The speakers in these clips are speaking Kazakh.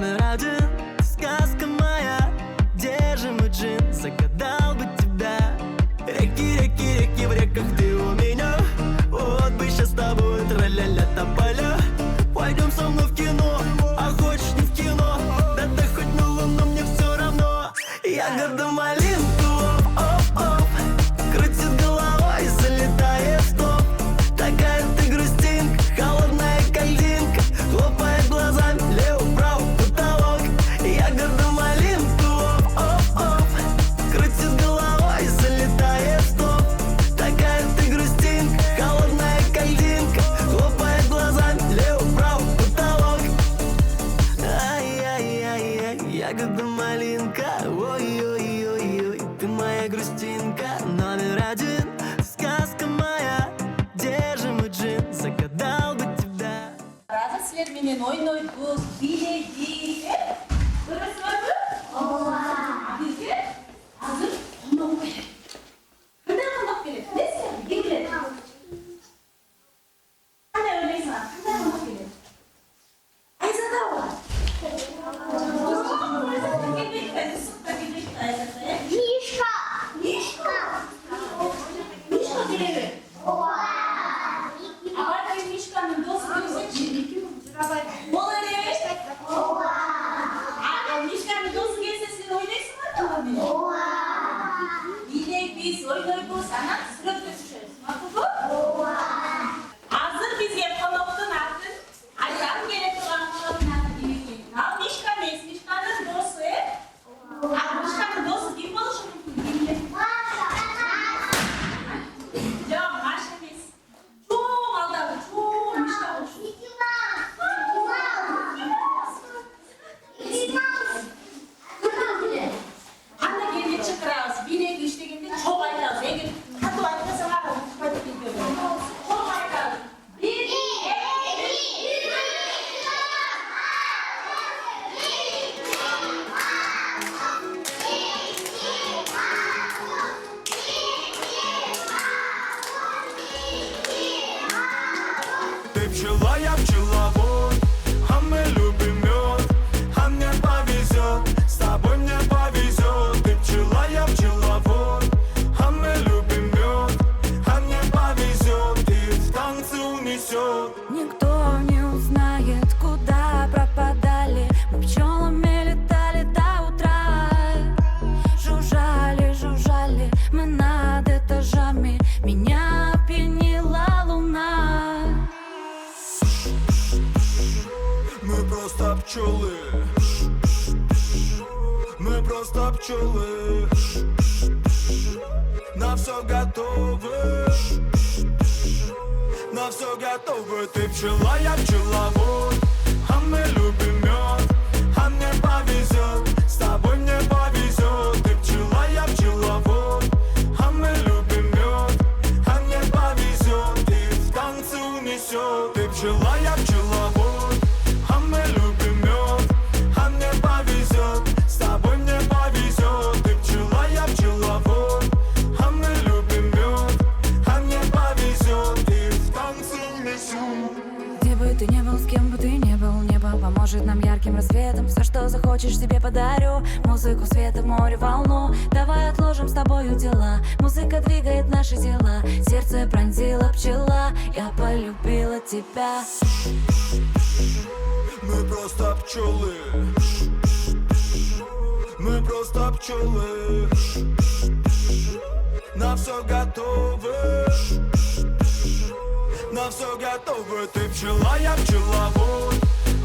номер один, сказка моя. Где же мой джин? Загадал бы тебя. Реки, реки, реки, в реках ты у меня. Вот бы сейчас с тобой тра-ля-ля тополя. Пойдем со мной в кино, а хочешь не в кино? Да ты хоть на луну, мне все равно. Ягода малинка, оп-оп-оп, крутит головой, залетает в топ. Такая ты грустинка, холодная кальдинка, хлопает глазами, лево-право потолок. Ягода малинка, оп-оп-оп, крутит головой, залетает в топ. Такая ты грустинка, холодная кальдинка, хлопает глазами, лево-право потолок. Ай-яй-яй-яй, ягода малинка, ой-ой-ой-ой, ты моя грустинка. Номер один, сказка моя. Где же мой джин? Загадал бы тебя. Раза силерменен ойнойбуз, бийлейбиз, көрөсүңөрбү? Ооба. Бизге азыр кондок керек. Кандай кондок керек? Билесиңерби? Ким билет? Кандай ойлойсуң? Кандай кондок керек? Айзада бар. Мишка! Мишка! Мишка келеби? Абайда Мишканын досу келсечи? Боло эле? Мишканын досу келсе сен ойнойсуңарбы менен? Бийлейбиз, ойнойбуз, анан сүрөткө түшөбүз. Макулбу? Азыр бизге коноктун атын Айжан келе турган коноктун аты ким экен? Ал Мишка эмес, Мишканын досу, Ал Мишканын досу ким болушу мүмкүн? Ким билет? Жок, Маша эмес. Чоң алдагы чоң Мишка болушу. Анда келе чакырабыз, бийлеги иштегенде чоң айтабыз. Эгер катуу айтпасаң ага укпайт экен. Чоң айтабыз. Бир, Ты пчела, я пчеловод, а мы любим мед, а мне повезет, с тобой мне повезет. Ты пчела, я пчеловод, а мы любим мед, а мне повезет, и в танцы унесет. Никто не узнает, куда пропадали. Мы пчелами летали до утра. Жужжали, жужжали мы над этажами. Меня опьянила луна. Мы просто пчелы, мы просто пчелы, на все готовы, на все готовы. Ты пчела, я пчеловод, а мы любим мед, а мне повезет, с тобой мне повезет. Ты пчела, я пчеловод, а мы любим мед, а мне повезет, и в танцы унесет. Ты пчела, я пчеловод, а мы любим мед, а мне повезет, с тобой мне повезет. Ты пчела, я пчеловод, а мы любим мед, а мне повезет, и в танцы унесет. Где бы ты не был, с кем бы ты не был, небо поможет нам ярким рассветом. Все, что захочешь, тебе подарю. Музыку, света, море, волну. Давай отложим с тобою дела. Музыка двигает наши тела. Сердце пронзила пчела. Я полюбила тебя. Мы просто пчелы, мы просто пчелы, на все готовы, на все готовы. Ты пчела, я пчеловод,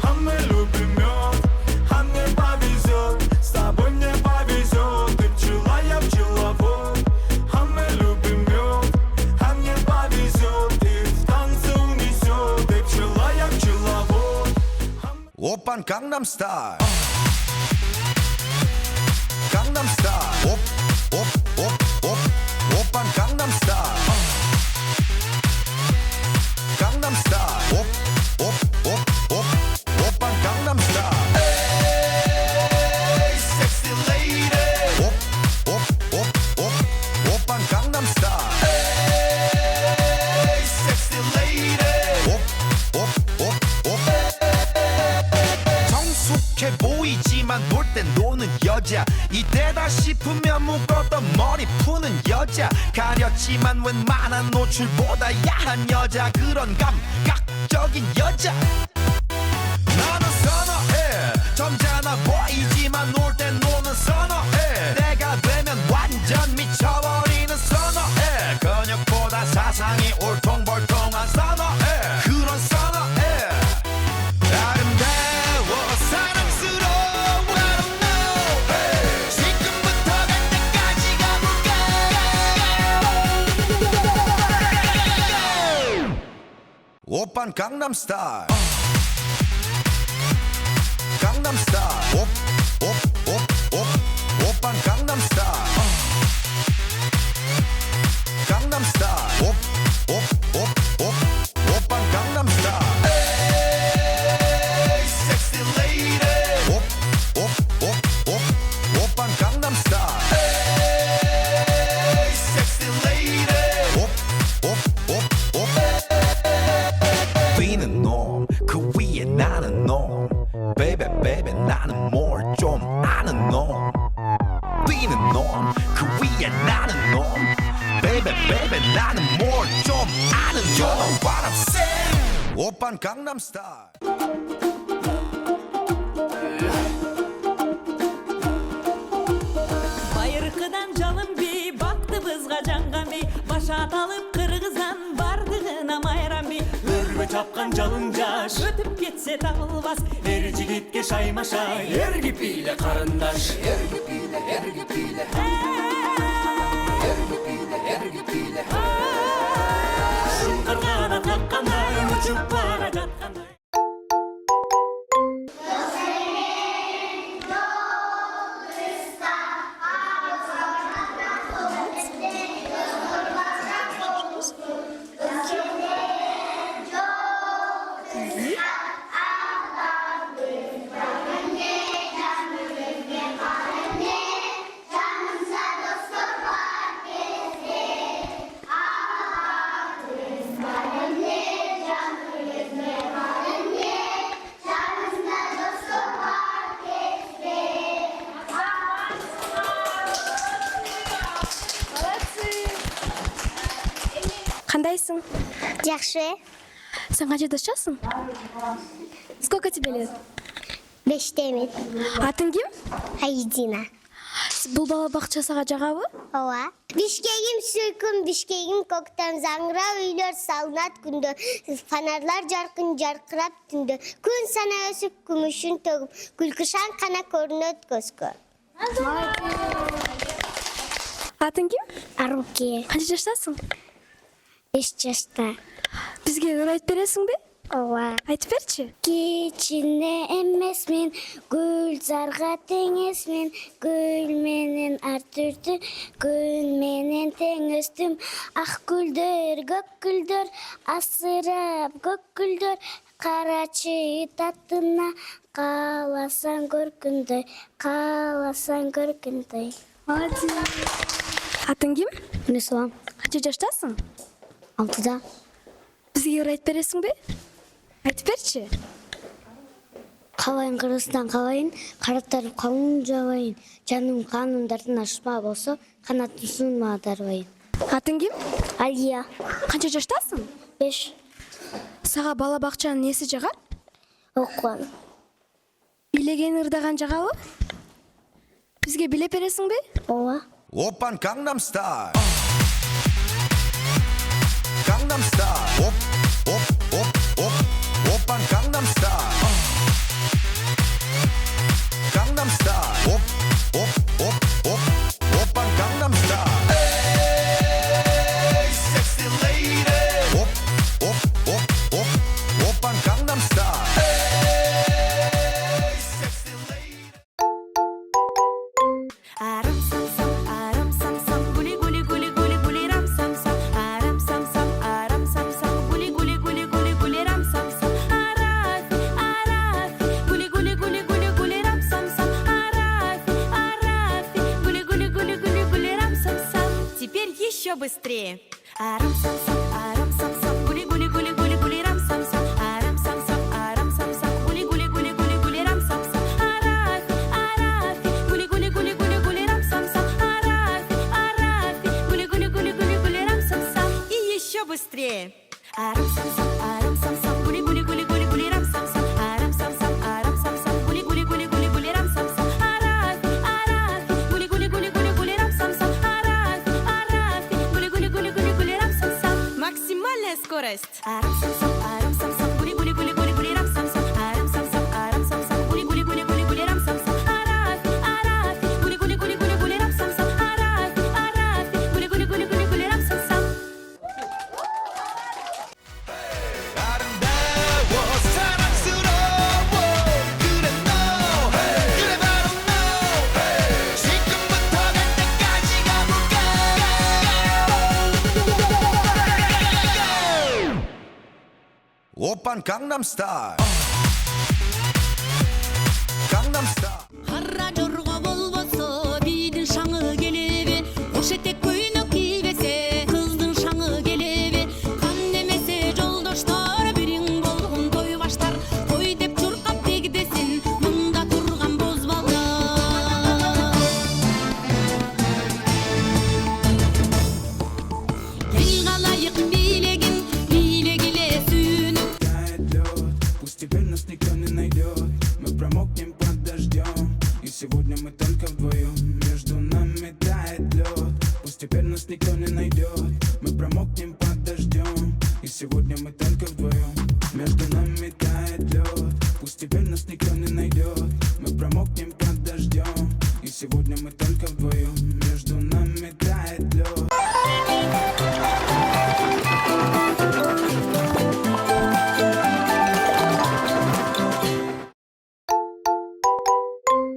а мы любим мед, а мне повезет, с тобой мне повезет. Ты пчела, я пчеловод, а мы любим мед, а мне повезет, и в танцы унесет. Ты пчела, я пчеловод. Опан Gangnam Style. Gangnam Style. Op, op, op, op. Oppan Gangnam Style. Gangnam Style. Op, op, op, op. Oppan Gangnam Style. Hey, sexy lady. Op, op, op, op. Oppan Gangnam Style. Hey, sexy lady. Op, op, op, op. 착해 보이지만 놀 땐 노는 여자 이때다 싶으면 묶었던 머리 푸는 여자 가렸지만 웬만한 노출보다 야한 여자 그런 감각적인 여자 나는 선어해 점잖아 보이지만 놀 땐 노는 선어해 내가 되면 완전 미쳐버리는 선어해 근육보다 사상이 울퉁불퉁한 선어해 그런 선어해 아름다워 사랑스러워 I don't know hey. 지금부터 갈 때까지 가볼까 오빤 강남스타일 강남스타일 오빤 강남스타일 강남스타일 오빤 강남스타일 에이 섹시 레이디 오빤 강남스타일 에이 섹시 레이디 비는 놈그 위에 나는 놈 Baby baby 나는 뭘 좀 아는 놈 비는 놈그 위에 나는 놈 Baby baby 나는 뭘 좀 아는 놈 You know what I'm saying 오빤 강남스타일 Байыркыдан жалын би, бақты бызға жаңған би, баша аталып қырғыздан бардығына майрам би. Өрбі тапқан жалын жаш, Өтіп кетсе табылбас, ер жігітке шаймашай, ергі пейлі қарындаш. Ергі пейлі, ергі пейлі, ергі пейлі, ергі пейлі. қырғана таққандай, ұшып бара жатқандай. Қандайсың? Жақсы. Сен қаншада шығасың? Сколько тебе лет? 5-те. Атың кім? Айдина. Бұл балабақшасыға жағабы? Ооба. Бишкегим сүйкүм, бишкегим көктөн заңырап, үйлөр салынат күндө, фонарлар жаркын жаркырап түндө. Күн сана өсүп, күмүшүн төгүп, күлкүшан кана көрүнөт көзгө. Атың кім? Аруке. Қанша жаштасың? 5 жашта. Бізге ыр айтып бересің бе? Ооба. Айтып берші. Кичине эмесмин, гүлзарга теңесмин, гүл менен ар түрдү, күн менен тең өстүм. Ак гүлдөр, көк гүлдөр, асырап көк гүлдөр, карачы татына, кааласаң көркүндөй, кааласаң көркүндөй. Молодец. Атың кім? Мүслим. Қанша жаштасың? 6-да. Бізге ыр айтып бересің бе? Айтып берші. Кабайын кыргыздан кабайын, караттарып камын жабайын. Жаным каным дартын ашпа болсо, канатын сунма дарбайын. Атың кім? Алия. Қанша жаштасың? 5. Саға балабақшаның несі жағар? Окуан. Билеген ырдаған жағабы? Бізге билеп бересің бе? Ооба. 오빤 강남스타일 강남스타일 오빤 강남스타일 강남스타일 오빤 강남스타일 에이 섹시 레이디 오빤 강남스타일 에이 섹시 레이디 Еще быстрее. Арам-сам-сам, арам-сам-сам, гули-гули-гули-гули-гули-рам-сам-сам, арам-сам-сам, арам-сам-сам, гули-гули-гули-гули-гули-рам-сам-сам, 강남스타일 강남스타일 Қара жорға болбосо бидің шаңы келебе Ош етек көйнек кийбесе қыздың шаңы келебе Қан немесе жолдоштар бириң болгон той баштар Той деп чуркап тегдесин мында турган бозбала Ел калайык бийлегин бийлегиле сүйүнүп Тает лед, пусть теперь нас никто не найдет. Мы промокнем под дождем, и сегодня мы только вдвоем. Между нами тает лед, пусть теперь нас никто не найдет. Мы промокнем под дождем, и сегодня мы только вдвоем. Между нами тает лед, пусть теперь нас никто не найдет. Мы промокнем под дождем, и сегодня мы только вдвоем.